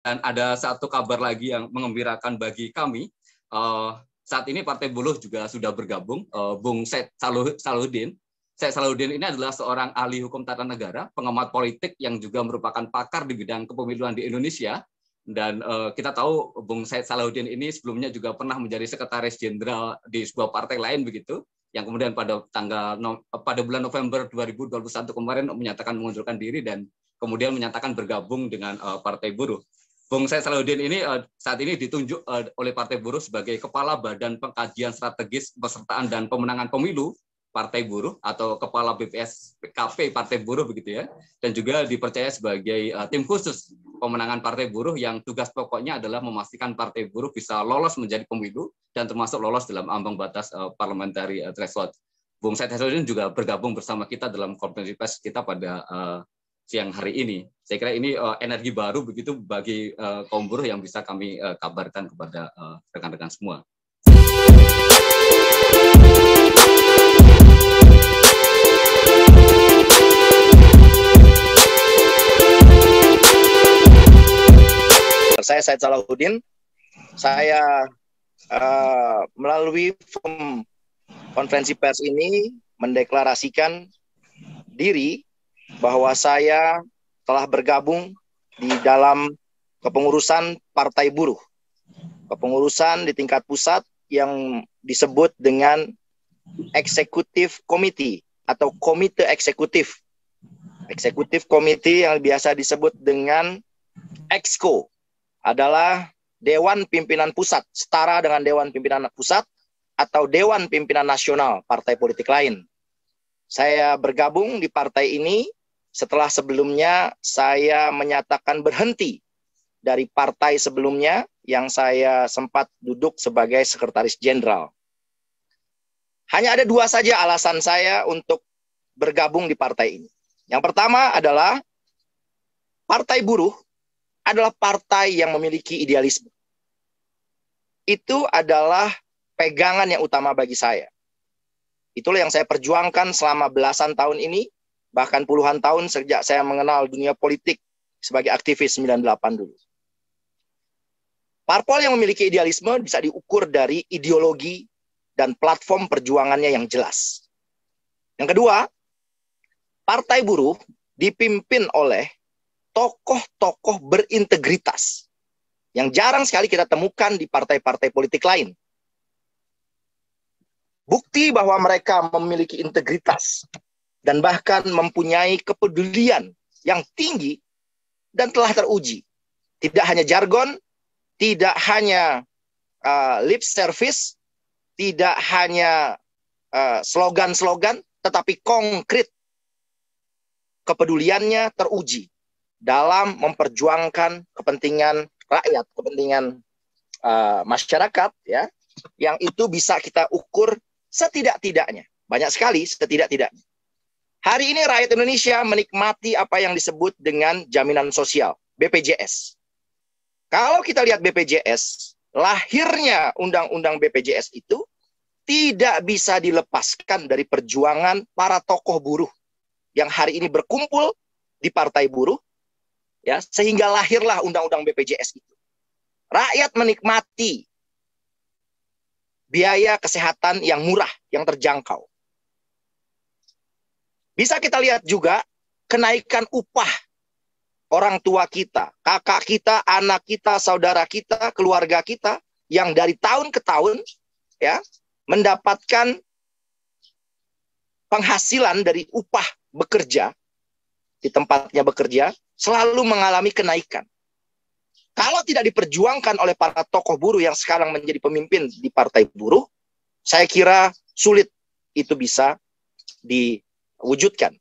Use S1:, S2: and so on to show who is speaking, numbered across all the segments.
S1: Dan ada satu kabar lagi yang mengembirakan bagi kami. Saat ini Partai Buruh juga sudah bergabung. Bung Syed Salahuddin. Syed Salahuddin ini adalah seorang ahli hukum tata negara, pengamat politik yang juga merupakan pakar di bidang kepemiluan di Indonesia. Dan kita tahu Bung Syed Salahuddin ini sebelumnya juga pernah menjadi sekretaris jenderal di sebuah partai lain begitu, yang kemudian pada bulan November 2021 kemarin menyatakan mengundurkan diri dan kemudian menyatakan bergabung dengan Partai Buruh. Bung Syed Salahuddin ini saat ini ditunjuk oleh Partai Buruh sebagai Kepala Badan Pengkajian Strategis Pesertaan dan Pemenangan Pemilu Partai Buruh atau Kepala BPSKP Partai Buruh begitu ya, dan juga dipercaya sebagai tim khusus pemenangan Partai Buruh yang tugas pokoknya adalah memastikan Partai Buruh bisa lolos menjadi pemilu dan termasuk lolos dalam ambang batas parliamentary threshold. Bung Syed Salahuddin juga bergabung bersama kita dalam konferensi pers kita pada siang hari ini. Saya kira ini energi baru begitu bagi kaum buruh yang bisa kami kabarkan kepada rekan-rekan semua.
S2: Saya Syed Salahuddin. Saya melalui konferensi pers ini mendeklarasikan diri bahwa saya telah bergabung di dalam kepengurusan Partai Buruh. Kepengurusan di tingkat pusat yang disebut dengan Executive Committee atau Komite Eksekutif. Executive Committee yang biasa disebut dengan EXCO adalah Dewan Pimpinan Pusat, setara dengan Dewan Pimpinan Pusat atau Dewan Pimpinan Nasional partai politik lain. Saya bergabung di partai ini setelah sebelumnya saya menyatakan berhenti dari partai sebelumnya yang saya sempat duduk sebagai sekretaris jenderal. Hanya ada dua saja alasan saya untuk bergabung di partai ini. Yang pertama adalah Partai Buruh adalah partai yang memiliki idealisme. Itu adalah pegangan yang utama bagi saya. Itulah yang saya perjuangkan selama belasan tahun ini, bahkan puluhan tahun sejak saya mengenal dunia politik sebagai aktivis 98 dulu. Parpol yang memiliki idealisme bisa diukur dari ideologi dan platform perjuangannya yang jelas. Yang kedua, Partai Buruh dipimpin oleh tokoh-tokoh berintegritas yang jarang sekali kita temukan di partai-partai politik lain. Bukti bahwa mereka memiliki integritas dan bahkan mempunyai kepedulian yang tinggi dan telah teruji. Tidak hanya jargon, tidak hanya lip service, tidak hanya slogan-slogan, tetapi konkret. Kepeduliannya teruji dalam memperjuangkan kepentingan rakyat, kepentingan masyarakat, ya, yang itu bisa kita ukur setidak-tidaknya. Banyak sekali setidak-tidaknya. Hari ini rakyat Indonesia menikmati apa yang disebut dengan jaminan sosial, BPJS. Kalau kita lihat BPJS, lahirnya undang-undang BPJS itu tidak bisa dilepaskan dari perjuangan para tokoh buruh yang hari ini berkumpul di Partai Buruh, ya, sehingga lahirlah undang-undang BPJS itu. Rakyat menikmati biaya kesehatan yang murah, yang terjangkau. Bisa kita lihat juga kenaikan upah orang tua kita, kakak kita, anak kita, saudara kita, keluarga kita yang dari tahun ke tahun, ya, mendapatkan penghasilan dari upah bekerja di tempatnya bekerja selalu mengalami kenaikan. Kalau tidak diperjuangkan oleh para tokoh buruh yang sekarang menjadi pemimpin di Partai Buruh, saya kira sulit itu bisa diwujudkan.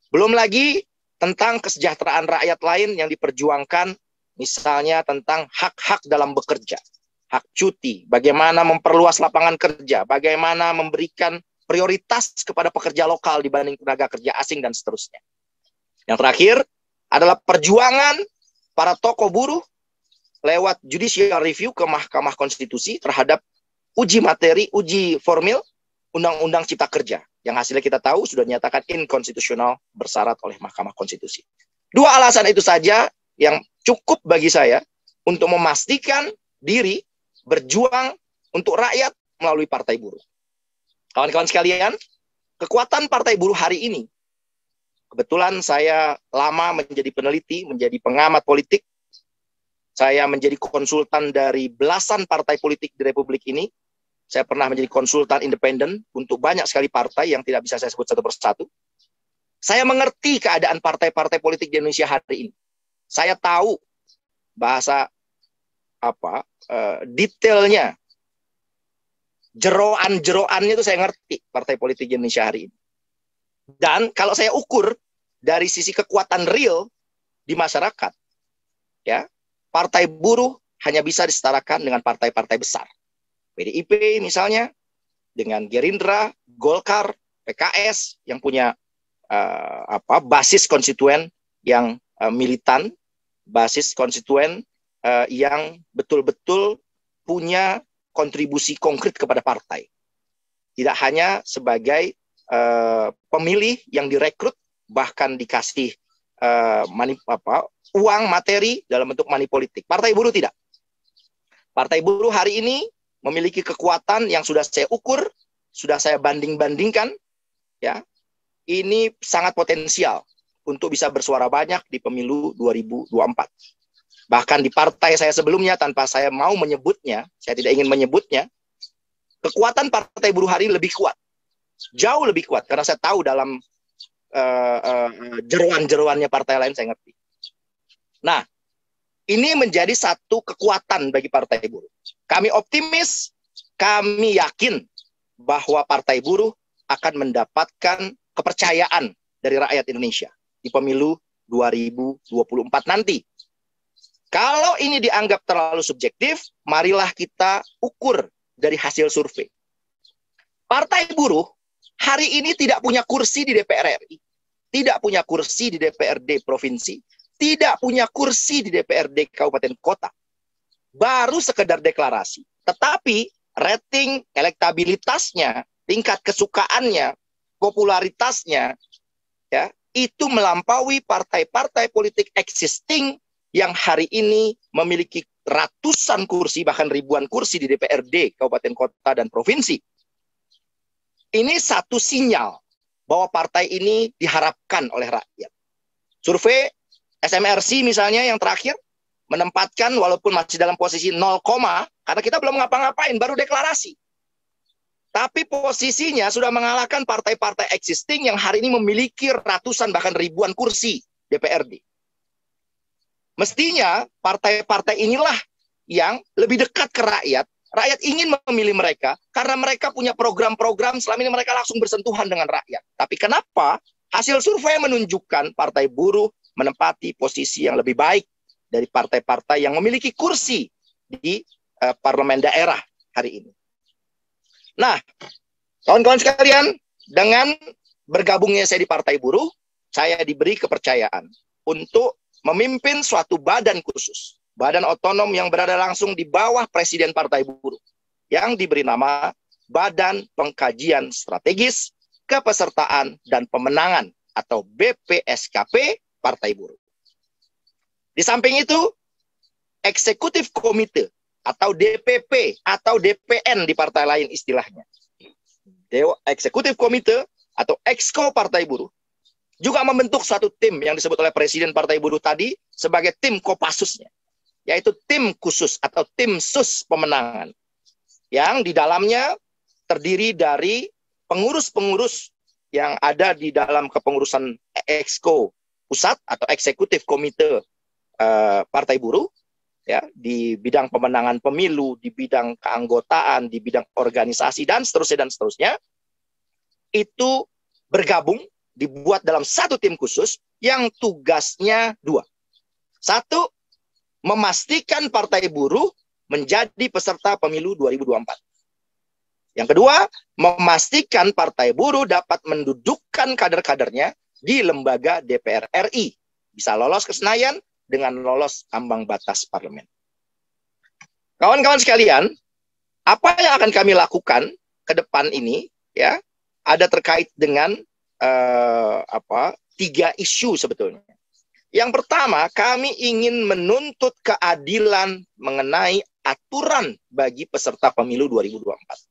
S2: Belum lagi tentang kesejahteraan rakyat lain yang diperjuangkan, misalnya tentang hak-hak dalam bekerja, hak cuti, bagaimana memperluas lapangan kerja, bagaimana memberikan prioritas kepada pekerja lokal dibanding tenaga kerja asing, dan seterusnya. Yang terakhir adalah perjuangan para tokoh buruh lewat judicial review ke Mahkamah Konstitusi terhadap uji materi, uji formil Undang-Undang Cipta Kerja, yang hasilnya kita tahu sudah dinyatakan inkonstitusional bersyarat oleh Mahkamah Konstitusi. Dua alasan itu saja yang cukup bagi saya untuk memastikan diri berjuang untuk rakyat melalui Partai Buruh. Kawan-kawan sekalian, kekuatan Partai Buruh hari ini, kebetulan saya lama menjadi peneliti, menjadi pengamat politik, saya menjadi konsultan dari belasan partai politik di Republik ini. Saya pernah menjadi konsultan independen untuk banyak sekali partai yang tidak bisa saya sebut satu persatu. Saya mengerti keadaan partai-partai politik di Indonesia hari ini. Saya tahu bahasa detailnya, jeroan-jeroannya itu saya ngerti partai politik di Indonesia hari ini. Dan kalau saya ukur dari sisi kekuatan real di masyarakat, ya, Partai Buruh hanya bisa disetarakan dengan partai-partai besar. PDIP misalnya, dengan Gerindra, Golkar, PKS yang punya basis konstituen yang militan, basis konstituen yang betul-betul punya kontribusi konkret kepada partai. Tidak hanya sebagai pemilih yang direkrut, bahkan dikasih uang materi dalam bentuk money politik. Partai Buruh tidak. Partai Buruh hari ini memiliki kekuatan yang sudah saya ukur, sudah saya banding-bandingkan, ya. Ini sangat potensial untuk bisa bersuara banyak di pemilu 2024. Bahkan di partai saya sebelumnya, tanpa saya mau menyebutnya, saya tidak ingin menyebutnya, kekuatan Partai Buruh hari ini lebih kuat. Jauh lebih kuat, karena saya tahu dalam jeroan-jeroannya partai lain saya ngerti. Nah, ini menjadi satu kekuatan bagi Partai Buruh. Kami optimis, kami yakin bahwa Partai Buruh akan mendapatkan kepercayaan dari rakyat Indonesia di pemilu 2024 nanti. Kalau ini dianggap terlalu subjektif, marilah kita ukur dari hasil survei. Partai Buruh hari ini tidak punya kursi di DPR RI, tidak punya kursi di DPRD provinsi, tidak punya kursi di DPRD kabupaten kota. Baru sekedar deklarasi. Tetapi rating elektabilitasnya, tingkat kesukaannya, popularitasnya, ya, itu melampaui partai-partai politik existing yang hari ini memiliki ratusan kursi, bahkan ribuan kursi di DPRD, kabupaten kota, dan provinsi. Ini satu sinyal bahwa partai ini diharapkan oleh rakyat. Survei SMRC misalnya yang terakhir menempatkan walaupun masih dalam posisi 0, karena kita belum ngapa-ngapain, baru deklarasi. Tapi posisinya sudah mengalahkan partai-partai existing yang hari ini memiliki ratusan bahkan ribuan kursi DPRD. Mestinya partai-partai inilah yang lebih dekat ke rakyat. Rakyat ingin memilih mereka karena mereka punya program-program selama ini mereka langsung bersentuhan dengan rakyat. Tapi kenapa hasil survei menunjukkan Partai Buruh menempati posisi yang lebih baik dari partai-partai yang memiliki kursi di parlemen daerah hari ini. Nah, kawan-kawan sekalian, dengan bergabungnya saya di Partai Buruh, saya diberi kepercayaan untuk memimpin suatu badan khusus, badan otonom yang berada langsung di bawah Presiden Partai Buruh, yang diberi nama Badan Pengkajian Strategis, Kepesertaan dan Pemenangan atau BPSKP Partai Buruh. Di samping itu, Eksekutif Komite atau DPP atau DPN di partai lain istilahnya. Eksekutif Komite atau Exco Partai Buruh juga membentuk suatu tim yang disebut oleh Presiden Partai Buruh tadi sebagai tim Kopassusnya, yaitu tim khusus atau tim sus pemenangan, yang di dalamnya terdiri dari pengurus-pengurus yang ada di dalam kepengurusan Exco Pusat atau Eksekutif Komite Partai Buruh, ya, di bidang pemenangan pemilu, di bidang keanggotaan, di bidang organisasi, dan seterusnya, itu bergabung, dibuat dalam satu tim khusus yang tugasnya dua. Satu, memastikan Partai Buruh menjadi peserta pemilu 2024. Yang kedua, memastikan Partai Buruh dapat mendudukkan kader-kadernya di lembaga DPR RI. Bisa lolos ke Senayan dengan lolos ambang batas parlemen. Kawan-kawan sekalian, apa yang akan kami lakukan ke depan ini, ya, ada terkait dengan 3 isu sebetulnya. Yang pertama, kami ingin menuntut keadilan mengenai aturan bagi peserta pemilu 2024.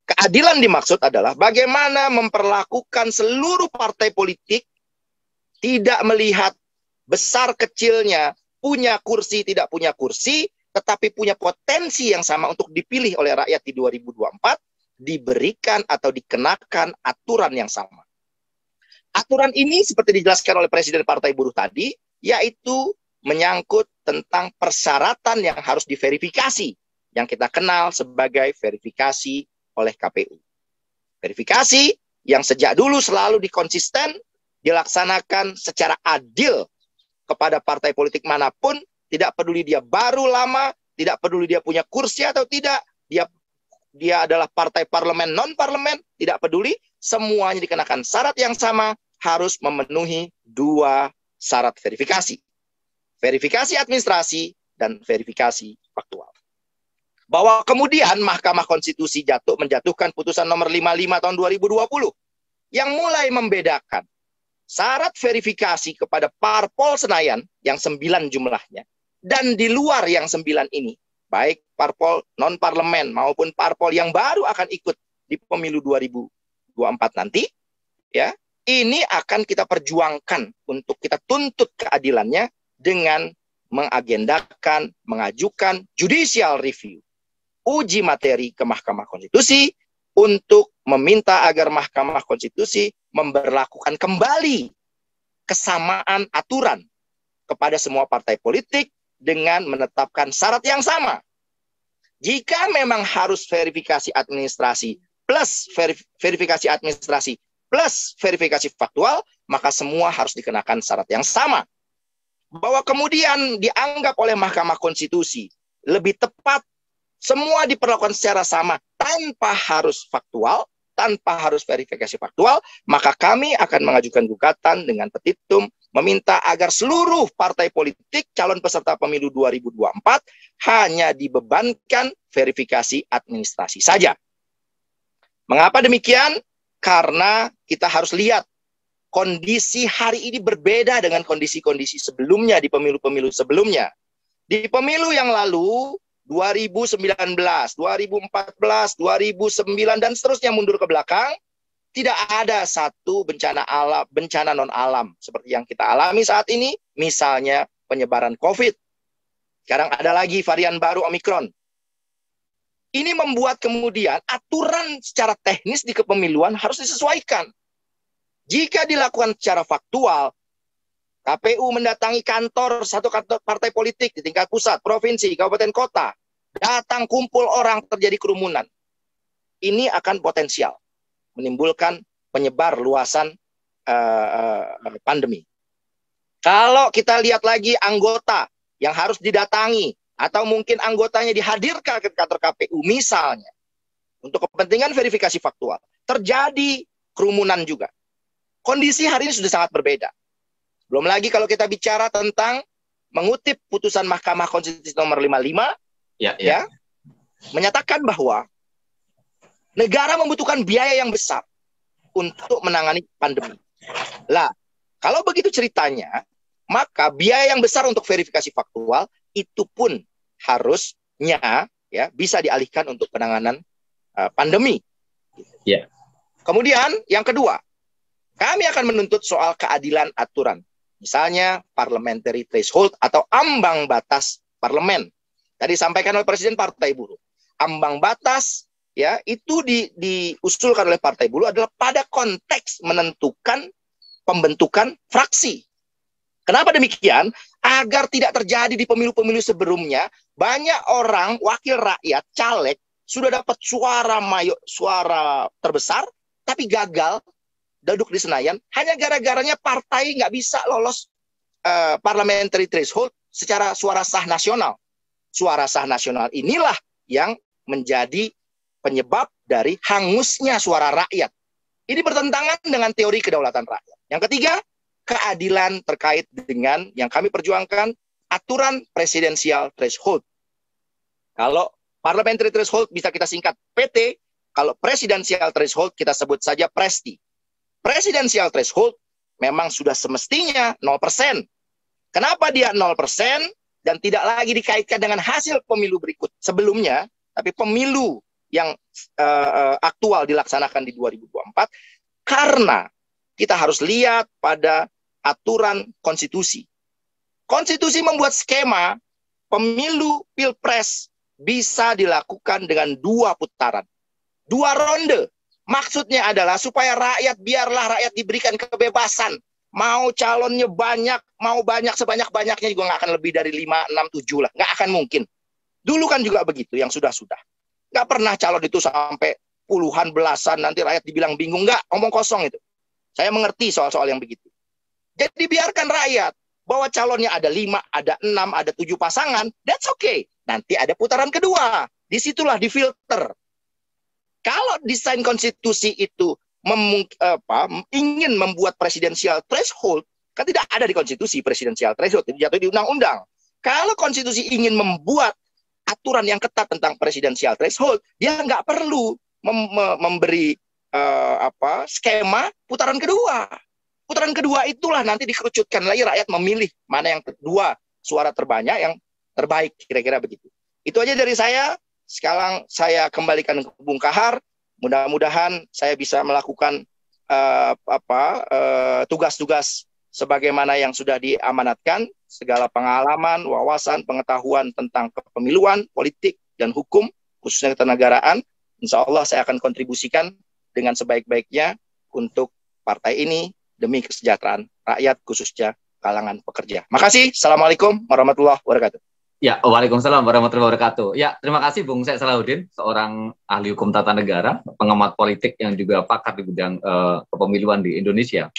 S2: Keadilan dimaksud adalah bagaimana memperlakukan seluruh partai politik, tidak melihat besar kecilnya, punya kursi, tidak punya kursi, tetapi punya potensi yang sama untuk dipilih oleh rakyat di 2024, diberikan atau dikenakan aturan yang sama. Aturan ini seperti dijelaskan oleh Presiden Partai Buruh tadi, yaitu menyangkut tentang persyaratan yang harus diverifikasi, yang kita kenal sebagai verifikasi oleh KPU. Verifikasi yang sejak dulu selalu dikonsisten, dilaksanakan secara adil kepada partai politik manapun, tidak peduli dia baru lama, tidak peduli dia punya kursi atau tidak, dia adalah partai parlemen, non-parlemen, tidak peduli, semuanya dikenakan syarat yang sama, harus memenuhi 2 syarat verifikasi. Verifikasi administrasi dan verifikasi faktual. Bahwa kemudian Mahkamah Konstitusi menjatuhkan putusan nomor 55 tahun 2020 yang mulai membedakan syarat verifikasi kepada parpol Senayan yang 9 jumlahnya, dan di luar yang 9 ini, baik parpol non-parlemen maupun parpol yang baru akan ikut di pemilu 2024 nanti, ya, ini akan kita perjuangkan untuk kita tuntut keadilannya dengan mengagendakan, mengajukan judicial review, uji materi ke Mahkamah Konstitusi untuk meminta agar Mahkamah Konstitusi memberlakukan kembali kesamaan aturan kepada semua partai politik dengan menetapkan syarat yang sama. Jika memang harus verifikasi administrasi plus verifikasi administrasi plus verifikasi faktual, maka semua harus dikenakan syarat yang sama. Bahwa kemudian dianggap oleh Mahkamah Konstitusi lebih tepat semua diperlakukan secara sama tanpa harus faktual, tanpa harus verifikasi faktual, maka kami akan mengajukan gugatan dengan petitum meminta agar seluruh partai politik calon peserta pemilu 2024 hanya dibebankan verifikasi administrasi saja. Mengapa demikian? Karena kita harus lihat kondisi hari ini berbeda dengan kondisi-kondisi sebelumnya di pemilu-pemilu sebelumnya. Di pemilu yang lalu 2019, 2014, 2009 dan seterusnya mundur ke belakang, tidak ada satu bencana alam, bencana non alam seperti yang kita alami saat ini, misalnya penyebaran COVID. Sekarang ada lagi varian baru Omikron. Ini membuat kemudian aturan secara teknis di kepemiluan harus disesuaikan. Jika dilakukan secara faktual, KPU mendatangi kantor satu kantor partai politik di tingkat pusat, provinsi, kabupaten, kota, datang kumpul orang, terjadi kerumunan. Ini akan potensial menimbulkan penyebar luasan pandemi. Kalau kita lihat lagi anggota yang harus didatangi atau mungkin anggotanya dihadirkan ke kantor KPU misalnya untuk kepentingan verifikasi faktual, terjadi kerumunan juga. Kondisi hari ini sudah sangat berbeda. Belum lagi kalau kita bicara tentang mengutip putusan Mahkamah Konstitusi nomor 55, ya, menyatakan bahwa negara membutuhkan biaya yang besar untuk menangani pandemi. Lah, kalau begitu ceritanya, maka biaya yang besar untuk verifikasi faktual itu pun harusnya ya bisa dialihkan untuk penanganan pandemi.
S1: Ya.
S2: Kemudian yang kedua, kami akan menuntut soal keadilan aturan. Misalnya parliamentary threshold atau ambang batas parlemen. Tadi disampaikan oleh Presiden Partai Buruh. Ambang batas ya itu diusulkan oleh Partai Buruh adalah pada konteks menentukan pembentukan fraksi. Kenapa demikian? Agar tidak terjadi di pemilu-pemilu sebelumnya, banyak orang wakil rakyat caleg sudah dapat suara terbesar, tapi gagal duduk di Senayan hanya gara-garanya partai nggak bisa lolos parliamentary threshold secara suara sah nasional. Suara sah nasional inilah yang menjadi penyebab dari hangusnya suara rakyat. Ini bertentangan dengan teori kedaulatan rakyat. Yang ketiga, keadilan terkait dengan yang kami perjuangkan, aturan presidensial threshold. Kalau parliamentary threshold bisa kita singkat PT, kalau presidensial threshold kita sebut saja Presti. Presidensial threshold memang sudah semestinya 0%. Kenapa dia 0% dan tidak lagi dikaitkan dengan hasil pemilu berikut sebelumnya, tapi pemilu yang aktual dilaksanakan di 2024? Karena kita harus lihat pada aturan konstitusi. Konstitusi membuat skema pemilu pilpres bisa dilakukan dengan 2 putaran, 2 ronde. Maksudnya adalah supaya biarlah rakyat diberikan kebebasan. Mau calonnya banyak, mau banyak sebanyak-banyaknya juga nggak akan lebih dari 5, 6, 7 lah. Nggak akan mungkin. Dulu kan juga begitu, yang sudah-sudah. Nggak pernah calon itu sampai puluhan, belasan, nanti rakyat dibilang bingung. Nggak, omong kosong itu. Saya mengerti soal-soal yang begitu. Jadi biarkan rakyat bahwa calonnya ada 5, ada 6, ada 7 pasangan, that's okay. Nanti ada putaran kedua. Disitulah difilter. Kalau desain konstitusi itu ingin membuat presidensial threshold, kan tidak ada di konstitusi presidensial threshold, itu jatuh di undang-undang. Kalau konstitusi ingin membuat aturan yang ketat tentang presidensial threshold, dia nggak perlu memberi skema putaran kedua. Putaran kedua itulah nanti dikerucutkan lagi, rakyat memilih mana yang kedua, suara terbanyak yang terbaik, kira-kira begitu. Itu aja dari saya. Sekarang saya kembalikan ke Bung Kahar. Mudah-mudahan saya bisa melakukan tugas-tugas sebagaimana yang sudah diamanatkan, segala pengalaman, wawasan, pengetahuan tentang kepemiluan, politik, dan hukum, khususnya ketenagaraan. Insya Allah saya akan kontribusikan dengan sebaik-baiknya untuk partai ini, demi kesejahteraan rakyat, khususnya kalangan pekerja. Makasih. Assalamualaikum warahmatullahi wabarakatuh.
S1: Ya, waalaikumsalam warahmatullahi wabarakatuh. Ya, terima kasih Bung Syed Salahuddin, seorang ahli hukum tata negara, pengamat politik yang juga pakar di bidang kepemiluan di Indonesia.